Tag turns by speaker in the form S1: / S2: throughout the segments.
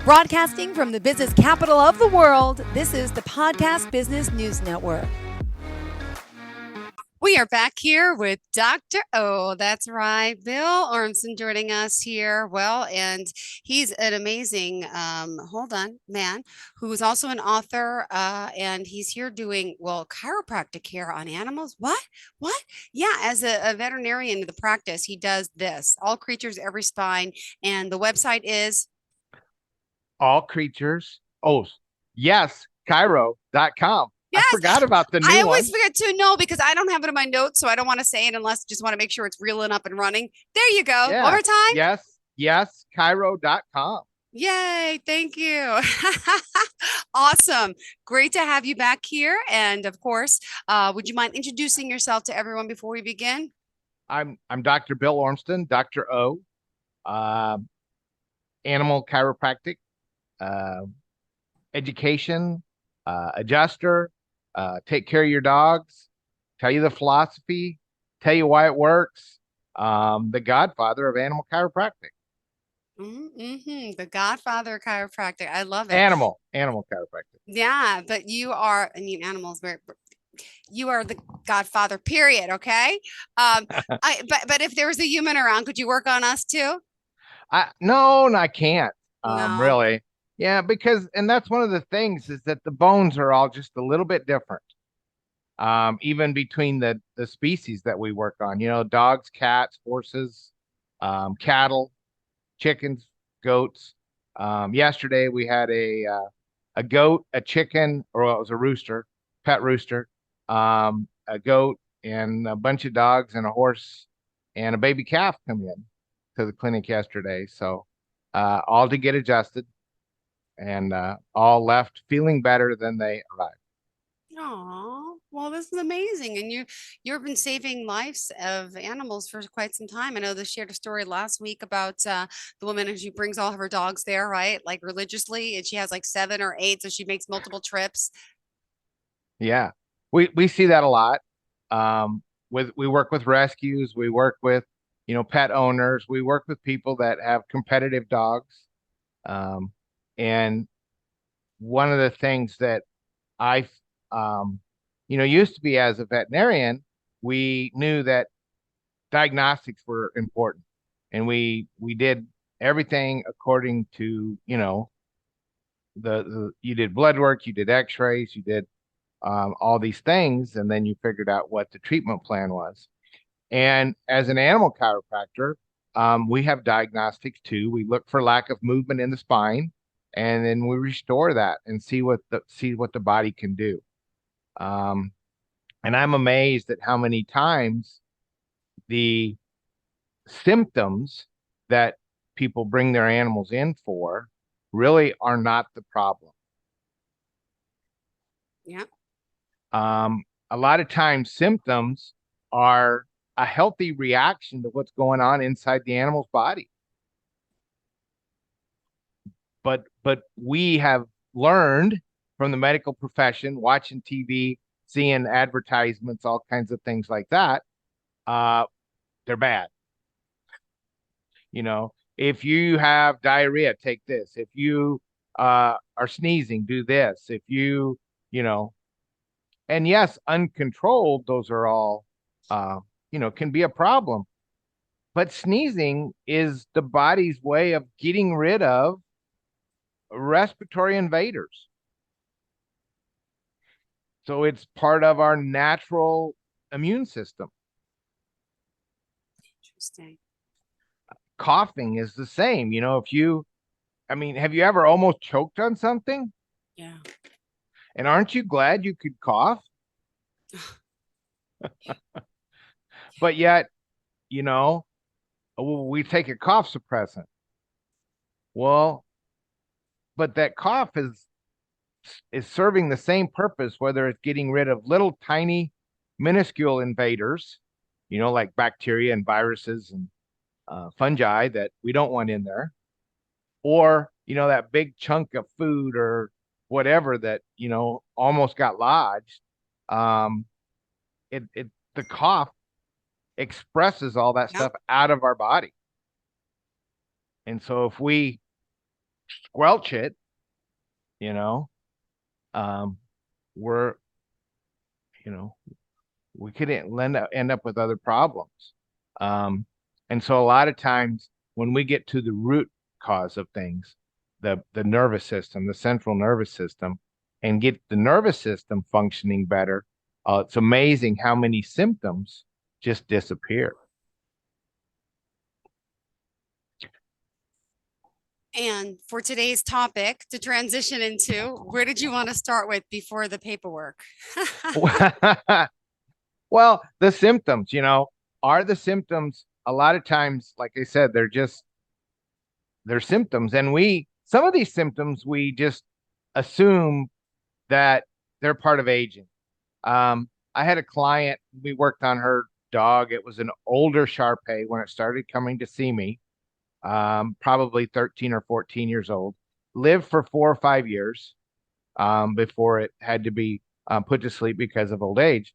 S1: Broadcasting from the business capital of the world, this is the Podcast Business News Network.
S2: We are back here with Dr. O. That's right. Bill Ormston joining us here. Well, and he's an amazing, man who is also an author. And he's here doing, chiropractic care on animals. What? What? Yeah, as a veterinarian in the practice, he does this all creatures, every spine. And the website is
S3: all creatures. Oh, yes, Chiro.com. I
S2: yes.
S3: forgot about the
S2: I
S3: new one.
S2: always forget to know because I don't have it in my notes, so I don't want to say it unless just want to make sure it's real and up and running. There you go.
S3: Yeah.
S2: One more time.
S3: Yes, Chiro.com.
S2: Yay, thank you. Awesome. Great to have you back here. And of course, would you mind introducing yourself to everyone before we begin?
S3: I'm Dr. Bill Ormston, Dr. O, animal chiropractic, education, adjuster, take care of your dogs, tell you the philosophy, tell you why it works. The godfather of animal chiropractic.
S2: Mm-hmm. The godfather of chiropractic. I love it.
S3: Animal chiropractic.
S2: Yeah, but you are, animals, you are the godfather, period. Okay. But if there was a human around, could you work on us too?
S3: No, I can't.
S2: No.
S3: Really. Yeah, and that's one of the things is that the bones are all just a little bit different. Even between the species that we work on, dogs, cats, horses, cattle, chickens, goats. Yesterday we had a goat, a chicken, or it was a rooster, pet rooster, a goat, and a bunch of dogs and a horse and a baby calf come in to the clinic yesterday. So all to get adjusted and all left feeling better than they arrived.
S2: Oh, well, this is amazing. And you've been saving lives of animals for quite some time. I know they shared a story last week about the woman and she brings all of her dogs there, right? Like religiously, and she has like 7 or 8, so she makes multiple trips.
S3: Yeah, we see that a lot. We work with rescues, we work with pet owners, we work with people that have competitive dogs. And one of the things that I used to be as a veterinarian, we knew that diagnostics were important, and we did everything according to you did blood work, you did X-rays, you did all these things, and then you figured out what the treatment plan was. And as an animal chiropractor, we have diagnostics too. We look for lack of movement in the spine, and then we restore that and see what the body can do. And I'm amazed at how many times the symptoms that people bring their animals in for really are not the problem.
S2: Yeah.
S3: A lot of times symptoms are a healthy reaction to what's going on inside the animal's body. But we have learned from the medical profession, watching TV, seeing advertisements, all kinds of things like that, they're bad. If you have diarrhea, take this. If you are sneezing, do this. If and yes, uncontrolled, those are all, can be a problem. But sneezing is the body's way of getting rid of respiratory invaders. So it's part of our natural immune system.
S2: Interesting.
S3: Coughing is the same. Have you ever almost choked on something?
S2: Yeah.
S3: And aren't you glad you could cough? But yet, we take a cough suppressant. Well, but that cough is serving the same purpose, whether it's getting rid of little tiny minuscule invaders, like bacteria and viruses and fungi that we don't want in there, or that big chunk of food or whatever that almost got lodged. The cough expresses all that stuff out of our body. And so if we squelch it, you know, um, we're, you know, we could end up with other problems. Um, and so a lot of times when we get to the root cause of things, the nervous system, the central nervous system, and get the nervous system functioning better, it's amazing how many symptoms just disappear.
S2: And for today's topic to transition into, where did you want to start with before the paperwork?
S3: Well, the symptoms, are the symptoms a lot of times, like I said, they're symptoms. And some of these symptoms, we just assume that they're part of aging. I had a client, we worked on her dog. It was an older Shar Pei when it started coming to see me, probably 13 or 14 years old, lived for 4 or 5 years before it had to be put to sleep because of old age.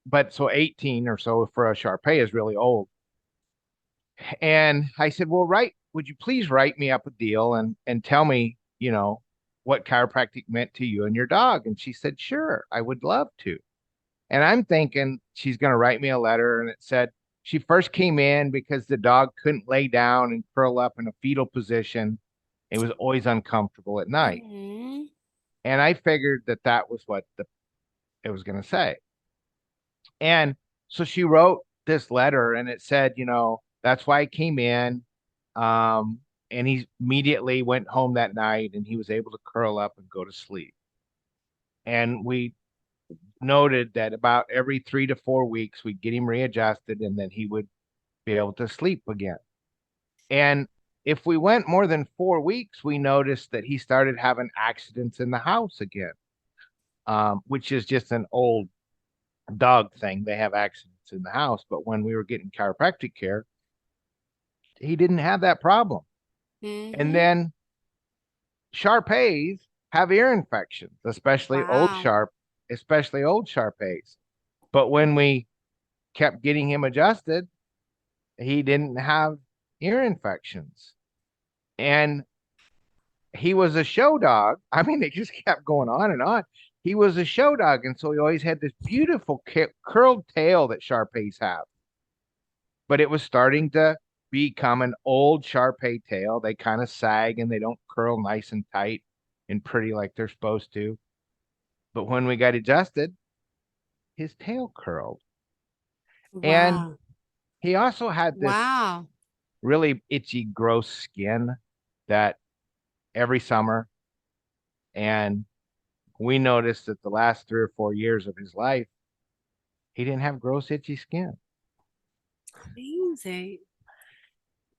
S3: But so 18 or so for a Shar Pei is really old. And I said, well, would you please write me up a deal and tell me, what chiropractic meant to you and your dog? And she said, sure, I would love to. And I'm thinking she's going to write me a letter. And it said she first came in because the dog couldn't lay down and curl up in a fetal position. It was always uncomfortable at night.
S2: Mm-hmm.
S3: And I figured that was what it was going to say. And so she wrote this letter and it said, that's why I came in. And he immediately went home that night and he was able to curl up and go to sleep. And we noted that about every 3 to 4 weeks, we'd get him readjusted and then he would be able to sleep again. And if we went more than 4 weeks, we noticed that he started having accidents in the house again, which is just an old dog thing. They have accidents in the house. But when we were getting chiropractic care, he didn't have that problem.
S2: Mm-hmm.
S3: And then Shar Peis have ear infections, especially old Shar Peis. But when we kept getting him adjusted, he didn't have ear infections. And he was a show dog. I mean, it just kept going on and on. He was a show dog, and so he always had this beautiful curled tail that Shar Peis have. But it was starting to become an old Shar Pei tail. They kind of sag and they don't curl nice and tight and pretty like they're supposed to. But when we got adjusted, his tail curled.
S2: Wow.
S3: And he also had this
S2: wow.
S3: really itchy, gross skin that every summer. And we noticed that the last 3 or 4 years of his life, he didn't have gross, itchy skin.
S2: Amazing.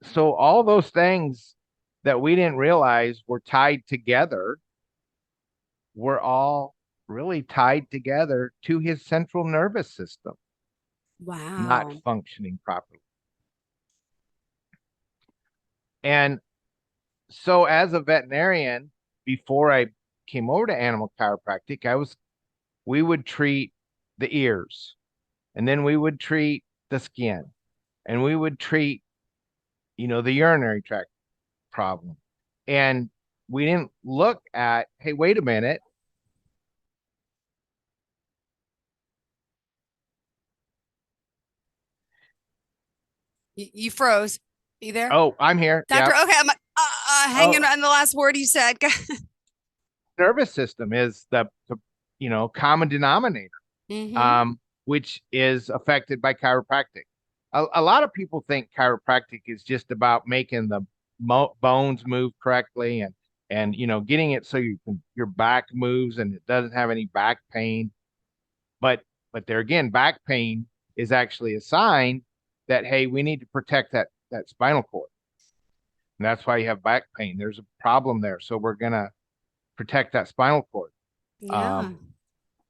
S3: So all those things that we didn't realize were tied together were all really tied together to his central nervous system not
S2: Wow.
S3: functioning properly. And so as a veterinarian, before I came over to animal chiropractic, we would treat the ears, and then we would treat the skin, and we would treat, the urinary tract problem. And we didn't look at, hey, wait a minute.
S2: You froze. You there?
S3: Oh, I'm here.
S2: Doctor,
S3: Yep.
S2: okay, I'm hanging on the last word you said.
S3: Nervous system is the common denominator,
S2: Mm-hmm.
S3: which is affected by chiropractic. A lot of people think chiropractic is just about making the bones move correctly and getting it so your back moves and it doesn't have any back pain. But there again, back pain is actually a sign that, hey, we need to protect that spinal cord. And that's why you have back pain. There's a problem there. So we're gonna protect that spinal cord.
S2: Yeah.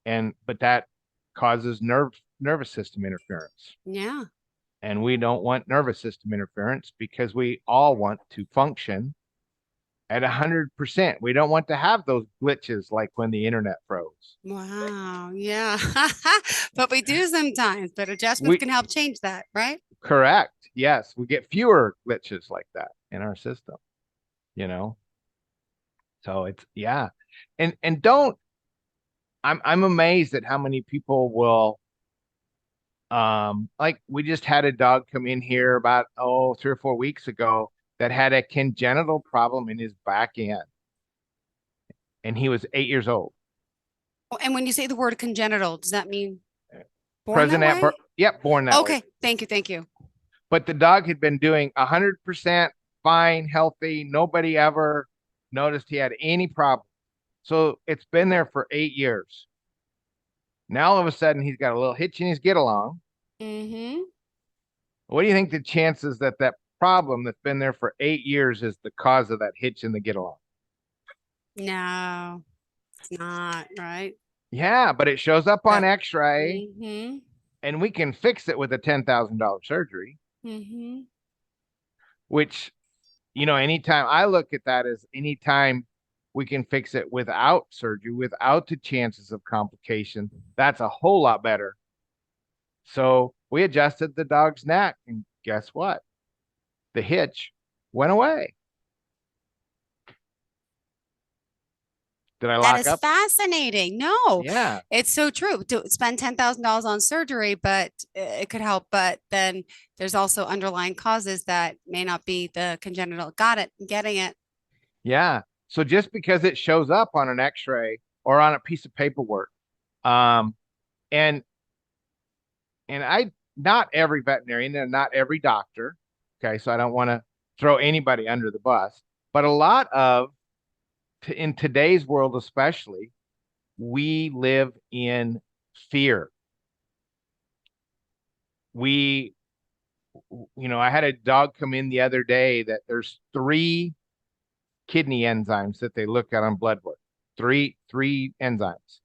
S3: But that causes nervous system interference.
S2: Yeah.
S3: And we don't want nervous system interference because we all want to function at 100%. We don't want to have those glitches like when the internet froze.
S2: Wow. Yeah. But we do sometimes, but adjustments
S3: We
S2: can help change that, right?
S3: correct. Yes, we get fewer glitches like that in our system. you know. So it's yeah. And don't I'm amazed at how many people will like we just had a dog come in here about 3 or 4 weeks ago that had a congenital problem in his back end, and he was 8 years old.
S2: Oh, and when you say the word congenital, does that mean born that
S3: Present at birth.
S2: way?
S3: Yep, born that way.
S2: Okay, thank you, thank you.
S3: But the dog had been doing 100% fine, healthy. Nobody ever noticed he had any problem. So it's been there for 8 years. Now all of a sudden he's got a little hitch in his get along.
S2: Mm-hmm.
S3: What do you think the chances that that problem that's been there for 8 years is the cause of that hitch in the get along?
S2: No, it's not, right?
S3: Yeah, but it shows up on
S2: So,
S3: X-ray,
S2: mm-hmm.
S3: and we can fix it with a $10,000 surgery.
S2: Mm-hmm.
S3: Which, anytime I look at that as anytime we can fix it without surgery, without the chances of complication, that's a whole lot better. So we adjusted the dog's neck, and guess what? The hitch went away. Did I
S2: That
S3: lock
S2: is
S3: up?
S2: fascinating. No,
S3: Yeah.
S2: it's so true. To spend $10,000 on surgery, but it could help. But then there's also underlying causes that may not be the congenital. Got it. I'm getting it.
S3: Yeah. So just because it shows up on an X-ray or on a piece of paperwork, um, and I not every veterinarian and not every doctor, okay, so I don't want to throw anybody under the bus, but a lot of in today's world especially, we live in fear. We, I had a dog come in the other day that there's three kidney enzymes that they look at on blood work. Three enzymes.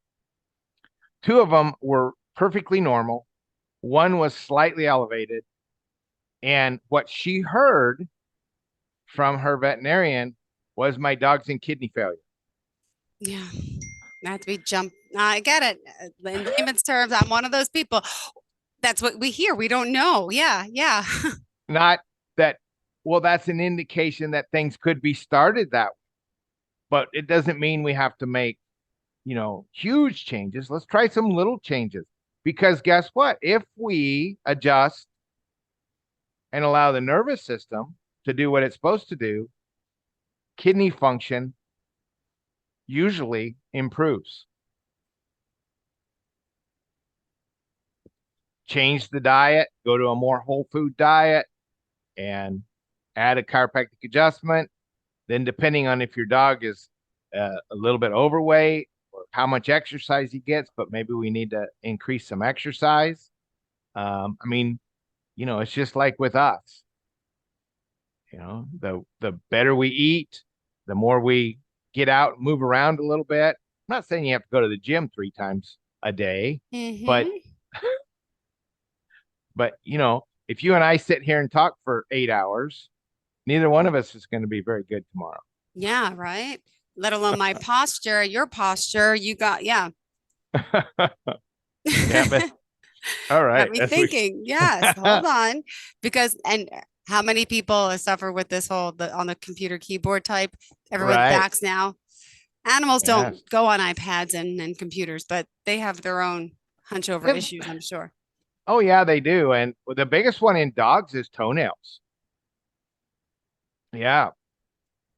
S3: Two of them were perfectly normal. One was slightly elevated. And what she heard from her veterinarian was my dog's in kidney failure.
S2: Yeah. Not to be jump. I get it. In layman's terms, I'm one of those people. That's what we hear. We don't know. Yeah. Yeah.
S3: Not that, well, that's an indication that things could be started that way, but it doesn't mean we have to make, huge changes. Let's try some little changes because guess what? If we adjust and allow the nervous system to do what it's supposed to do, kidney function usually improves. Change the diet, go to a more whole food diet, and add a chiropractic adjustment. Then, depending on if your dog is a little bit overweight or how much exercise he gets, but maybe we need to increase some exercise. I mean, it's just like with us. The better we eat, the more we get out and move around a little bit. I'm not saying you have to go to the gym 3 times a day, but
S2: Mm-hmm.
S3: if you and I sit here and talk for 8 hours, neither one of us is going to be very good tomorrow.
S2: Yeah. Right. Let alone my posture, your posture. You got, yeah.
S3: Yeah, but all
S2: Got
S3: right.
S2: me thinking. Yes. Hold on. Because, and how many people suffer with this whole, on the computer keyboard type? Everyone's
S3: Right.
S2: backs now. Animals don't
S3: Yes.
S2: go on iPads and computers, but they have their own hunch over
S3: Yep.
S2: issues, I'm sure.
S3: Oh yeah, they do. And the biggest one in dogs is toenails. Yeah.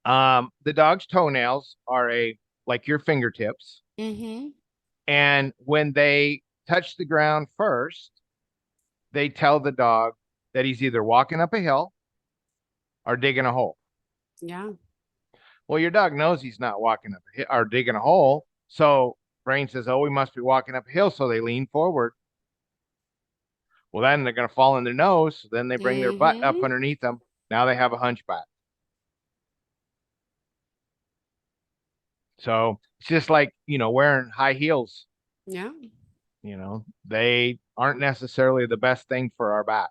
S3: The dog's toenails are like your fingertips.
S2: Mm-hmm.
S3: And when they touch the ground first, they tell the dog that he's either walking up a hill or digging a hole.
S2: Yeah.
S3: Well, your dog knows he's not walking up a hill or digging a hole. So brain says, oh, we must be walking up a hill. So they lean forward. Well, then they're going to fall in their nose. So then they bring their butt up
S2: Mm-hmm.
S3: underneath them. Now they have a hunchback. So it's just like, wearing high heels,
S2: Yeah.
S3: they aren't necessarily the best thing for our back.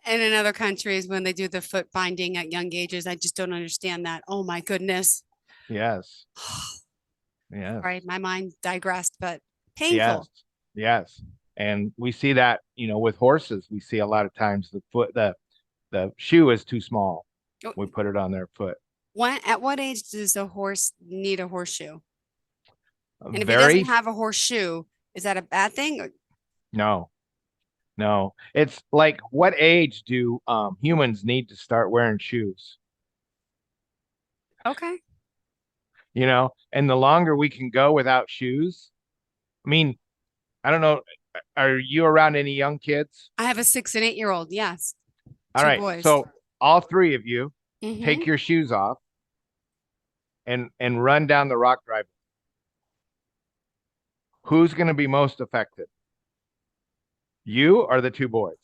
S2: And in other countries, when they do the foot binding at young ages, I just don't understand that. Oh my goodness.
S3: Yes. Yes.
S2: Right. My mind digressed, but
S3: Yes.
S2: painful.
S3: Yes. And we see that, with horses, we see a lot of times the shoe is too small.
S2: Oh,
S3: We put it on their foot.
S2: at what age does a horse need a horseshoe? And if he doesn't
S3: Very,
S2: have a horseshoe, is that a bad thing?
S3: no, no. It's like, what age do humans need to start wearing shoes?
S2: Okay.
S3: And the longer we can go without shoes, I mean, I don't know. Are you around any young kids?
S2: I have a 6 and 8-year-old. Yes.
S3: All
S2: Two
S3: right.
S2: boys.
S3: So all three of you
S2: Mm-hmm.
S3: take your shoes off and run down the rock drive. Who's going to be most affected? You or the two boys?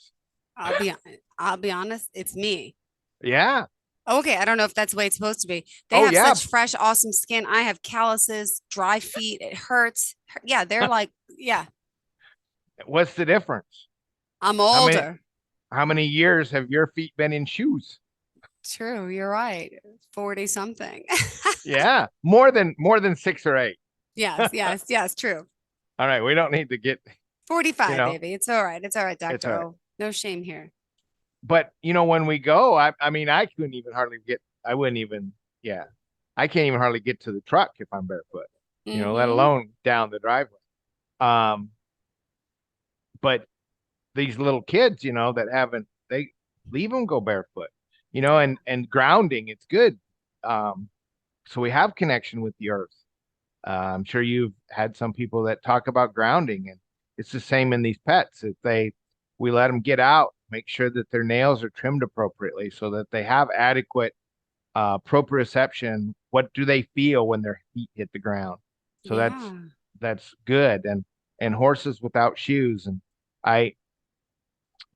S2: I'll be honest, it's me.
S3: Yeah.
S2: Okay, I don't know if that's the way it's supposed to be. They
S3: Oh,
S2: have
S3: yeah.
S2: such fresh, awesome skin. I have calluses, dry feet. It hurts. Yeah, they're like, yeah,
S3: What's the difference?
S2: I'm
S3: How many
S2: older.
S3: how many years have your feet been in shoes?
S2: True, you're right. 40 something.
S3: Yeah. More than 6 or 8.
S2: Yes, yes, yes, true.
S3: All right. We don't need to get, you
S2: 45,
S3: know,
S2: baby. It's all right. It's all right,
S3: it's
S2: Dr.
S3: all right.
S2: O. No shame here.
S3: But when we go, I mean, I couldn't even hardly get, I wouldn't even, yeah. I can't even hardly get to the truck if I'm barefoot, let
S2: Mm-hmm.
S3: alone down the driveway. Um, but these little kids, that haven't, they leave them go barefoot, and grounding, it's good. Um, so we have connection with the earth. I'm sure you've had some people that talk about grounding, and it's the same in these pets. We let them get out, make sure that their nails are trimmed appropriately so that they have adequate proprioception. What do they feel when their feet hit the ground? So that's
S2: Yeah.
S3: that's good. And horses without shoes. And I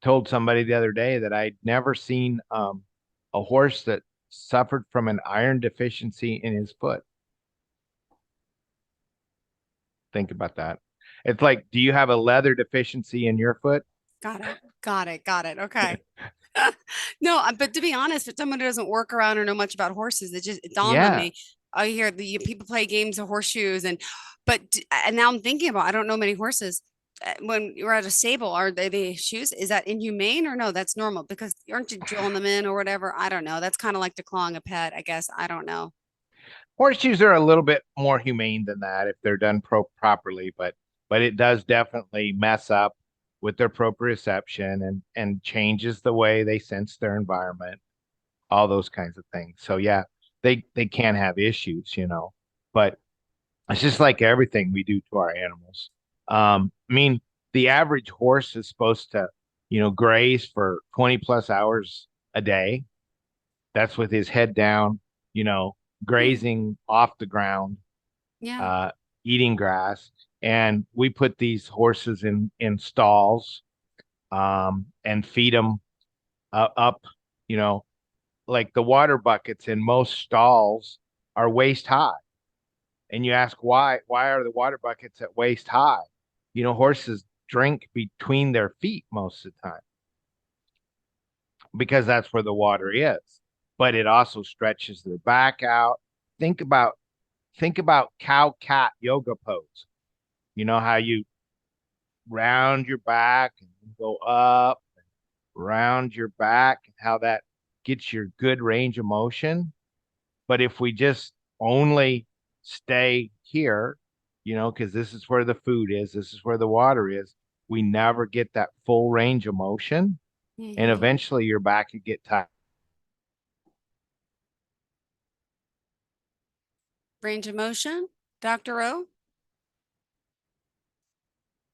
S3: told somebody the other day that I'd never seen a horse that suffered from an iron deficiency in his foot. Think about that. It's like, do you have a leather deficiency in your foot?
S2: Got it. Got it. Got it. Okay. No, but to be honest, for someone who doesn't work around or know much about horses, it dawned on
S3: Yeah.
S2: me. I hear people play games of horseshoes, and now I'm thinking about, I don't know many horses. When you're at a stable, are they shoes? Is that inhumane or no? That's normal because aren't you drilling them in or whatever? I don't know. That's kind of like declawing a pet, I guess. I don't know.
S3: Horseshoes are a little bit more humane than that if they're done properly, but it does definitely mess up with their proprioception and changes the way they sense their environment, all those kinds of things. So yeah, they can have issues, but it's just like everything we do to our animals. I mean, the average horse is supposed to, graze for 20 plus hours a day. That's with his head down, you know,
S2: Hmm.
S3: grazing off the ground,
S2: Yeah.
S3: uh, eating grass. And we put these horses in stalls, and feed them up, you know, like the water buckets in most stalls are waist high. And you ask why are the water buckets at waist high? Horses drink between their feet most of the time because that's where the water is. But it also stretches their back out. Think about think about cow cat yoga pose. You know how you round your back and go up, round your back, how that gets your good range of motion. But if we just only stay here, because this is where the food is, this is where the water is, we never get that full range of motion. And
S2: Hmm.
S3: eventually your back could get tired.
S2: Range of motion, Dr. O.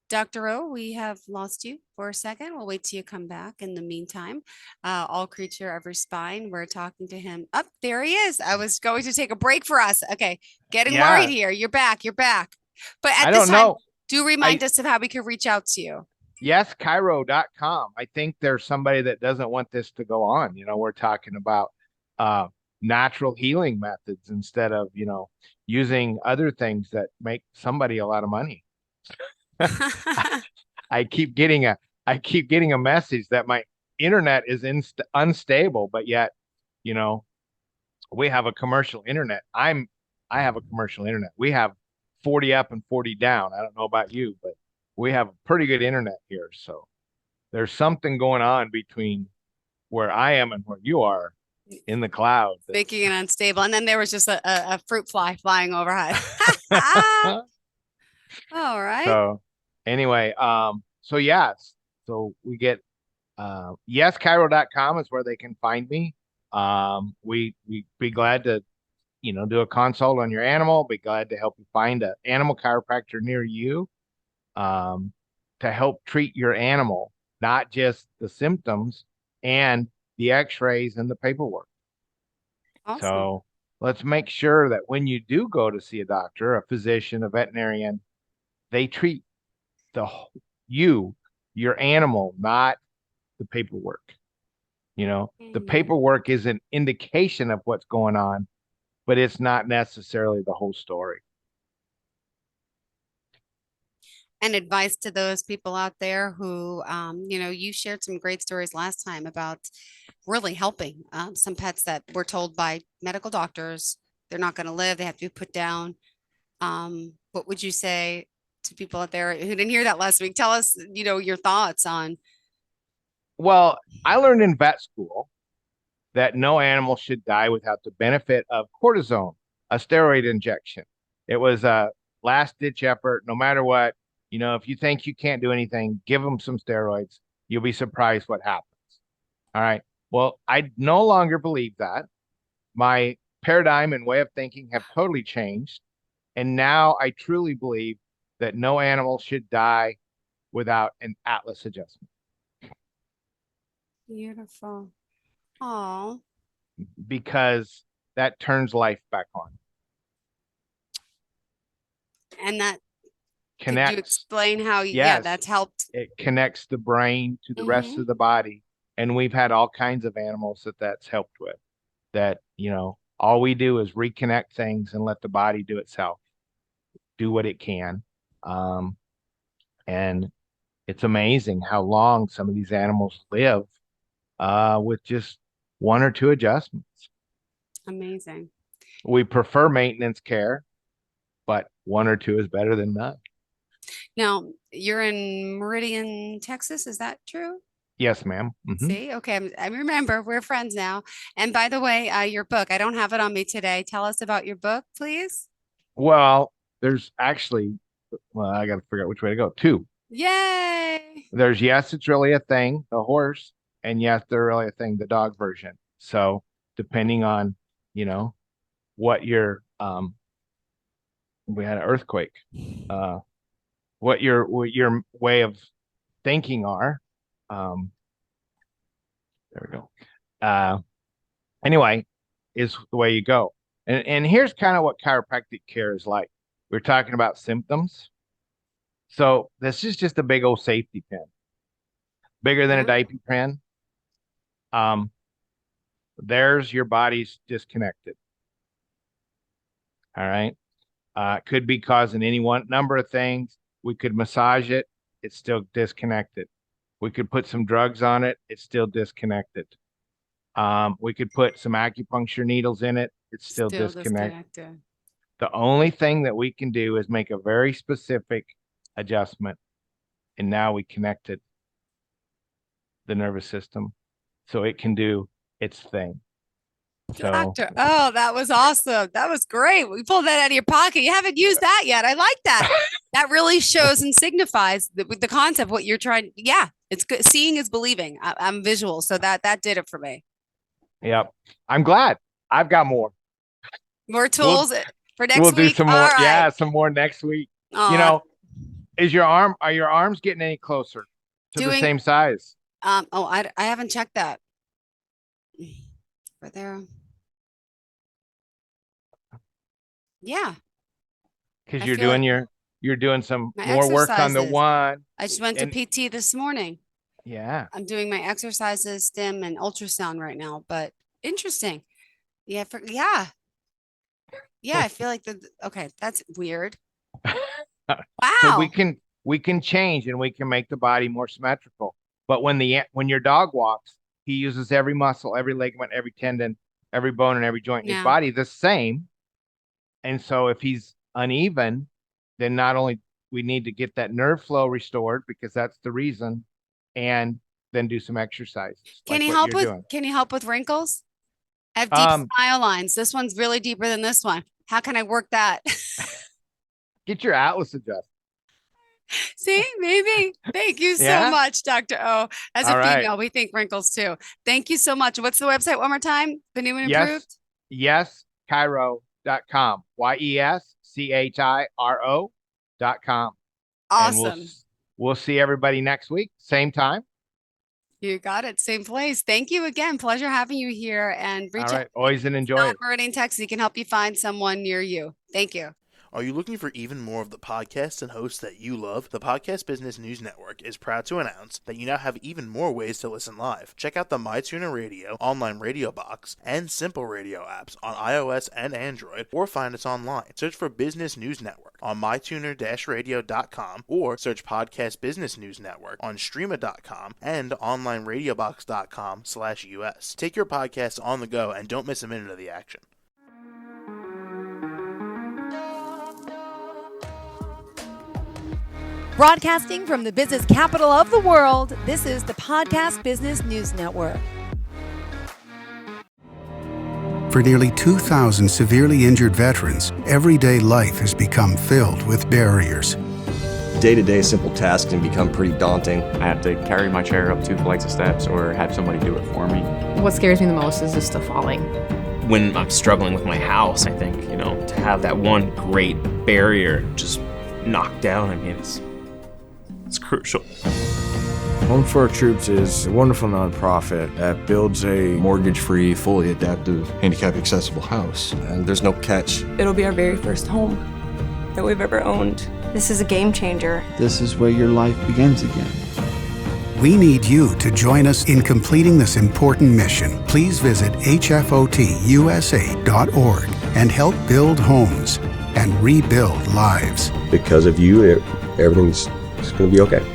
S2: Dr. O, we have lost you for a second. We'll wait till you come back. In the meantime, all creature every spine, we're talking to him. Up there he is. I was going to take a break for us. Okay, getting worried
S3: Yeah,
S2: here. You're back. You're back. But
S3: I
S2: at this
S3: don't
S2: time,
S3: know.
S2: do remind
S3: I
S2: us of how we could reach out to you.
S3: Yes, Chiro.com. I think there's somebody that doesn't want this to go on. We're talking about uh natural healing methods instead of, using other things that make somebody a lot of money. I keep getting a message that my internet is unstable, but yet, you know, we have a commercial internet. I have a commercial internet. We have 40 up and 40 down. I don't know about you, but we have pretty good internet here. So there's something going on between where I am and where you are. in the clouds.
S2: Making it unstable. And then there was just a fruit fly flying overhead. All right.
S3: So anyway, so yes, so we get yeschiro.com is where they can find me. We be glad to, do a consult on your animal, be glad to help you find an animal chiropractor near you, um, to help treat your animal, not just the symptoms and the x-rays and the paperwork.
S2: Awesome.
S3: So let's make sure that when you do go to see a doctor, a physician, a veterinarian, they treat you, your animal, not the paperwork. The paperwork is an indication of what's going on, but it's not necessarily the whole story.
S2: And advice to those people out there who, you shared some great stories last time about really helping some pets that were told by medical doctors they're not going to live, they have to be put down. What would you say to people out there who didn't hear that last week? Tell us, your thoughts on.
S3: Well, I learned in vet school that no animal should die without the benefit of cortisone, a steroid injection. It was a last ditch effort, no matter what. If you think you can't do anything, give them some steroids. You'll be surprised what happens. All right. Well, I no longer believe that. My paradigm and way of thinking have totally changed. And now I truly believe that no animal should die without an Atlas adjustment.
S2: Beautiful. Oh.
S3: Because that turns life back on.
S2: And that
S3: connects.
S2: Could you explain how?
S3: Yes,
S2: yeah, that's helped.
S3: It connects the brain to the rest of the body, and we've had all kinds of animals that's helped with. That all we do is reconnect things and let the body do itself, do what it can, and it's amazing how long some of these animals live with just one or two adjustments.
S2: Amazing.
S3: We prefer maintenance care, but one or two is better than none.
S2: Now, you're in Meridian, Texas. Is that true?
S3: Yes, ma'am. Mm-hmm.
S2: See, okay. I remember we're friends now. And by the way, your book, I don't have it on me today. Tell us about your book, please.
S3: Well, there's actually, I got to figure out which way to go. Two.
S2: Yay.
S3: There's Yes, It's Really a Thing, the horse, and Yes, They're Really a Thing, the dog version. So depending on, what your, we had an earthquake, what your way of thinking are. There we go. Anyway, is the way you go. And here's kind of what chiropractic care is like. We're talking about symptoms. So this is just a big old safety pin, bigger than a diaper pin. There's your body's disconnected. All right. Could be causing any one number of things. We could massage it. It's still disconnected. We could put some drugs on it. It's still disconnected. We could put some acupuncture needles in it. It's still disconnected. The only thing that we can do is make a very specific adjustment. And now we connected the nervous system so it can do its thing.
S2: Doctor, that was awesome. That was great. We pulled that out of your pocket. You haven't used that yet. I like that. That really shows and signifies the concept, what you're trying. Yeah, it's good. Seeing is believing. I'm visual. So that did it for me.
S3: Yep. I'm glad. I've got more.
S2: More tools for next week.
S3: We'll do some more.
S2: Right.
S3: Yeah, some more next week. Are your arms getting any closer to the same size?
S2: I haven't checked that. Right there. Yeah.
S3: Because you're doing some more work on the one.
S2: I just went to PT this morning.
S3: Yeah.
S2: I'm doing my exercises, stim, and ultrasound right now, but interesting. Yeah. Yeah. I feel like okay. That's weird. Wow.
S3: So we can change and we can make the body more symmetrical. But when your dog walks, he uses every muscle, every ligament, every tendon, every bone, and every joint in his body the same. And so if he's uneven, then not only we need to get that nerve flow restored, because that's the reason, and then do some exercises.
S2: Can he help with wrinkles? I have deep smile lines. This one's really deeper than this one. How can I work that?
S3: Get your atlas adjusted.
S2: See, maybe. Thank you so
S3: Yeah?
S2: much, Dr. O. As a
S3: All right.
S2: female, we think wrinkles too. Thank you so much. What's the website one more time? The new and improved?
S3: Yes, Chiro.com. YESCHIRO.com.
S2: Awesome.
S3: And we'll see everybody next week, same time.
S2: You got it. Same place. Thank you again. Pleasure having you here. And reach
S3: All right.
S2: out.
S3: Always an enjoyment.
S2: Birding Text. He can help you find someone near you. Thank you.
S4: Are you looking for even more of the podcasts and hosts that you love? The Podcast Business News Network is proud to announce that you now have even more ways to listen live. Check out the MyTuner Radio, online radio box, and Simple Radio apps on iOS and Android, or find us online. Search for Business News Network on mytuner-radio.com, or search Podcast Business News Network on streama.com and onlineradiobox.com/US. Take your podcast on the go and don't miss a minute of the action.
S1: Broadcasting from the business capital of the world, this is the Podcast Business News Network.
S5: For nearly 2,000 severely injured veterans, everyday life has become filled with barriers.
S6: Day-to-day simple tasks can become pretty daunting.
S7: I have to carry my chair up 2 flights of steps or have somebody do it for me.
S8: What scares me the most is just the falling.
S9: When I'm struggling with my house, I think, to have that one great barrier just knocked down, it's crucial.
S10: Home for Our Troops is a wonderful nonprofit that builds a
S11: mortgage-free, fully adaptive, handicap-accessible house.
S6: And there's no catch.
S12: It'll be our very first home that we've ever owned. This is a game changer.
S13: This is where your life begins again.
S5: We need you to join us in completing this important mission. Please visit hfotusa.org and help build homes and rebuild lives.
S6: Because of you, everything's going to be okay.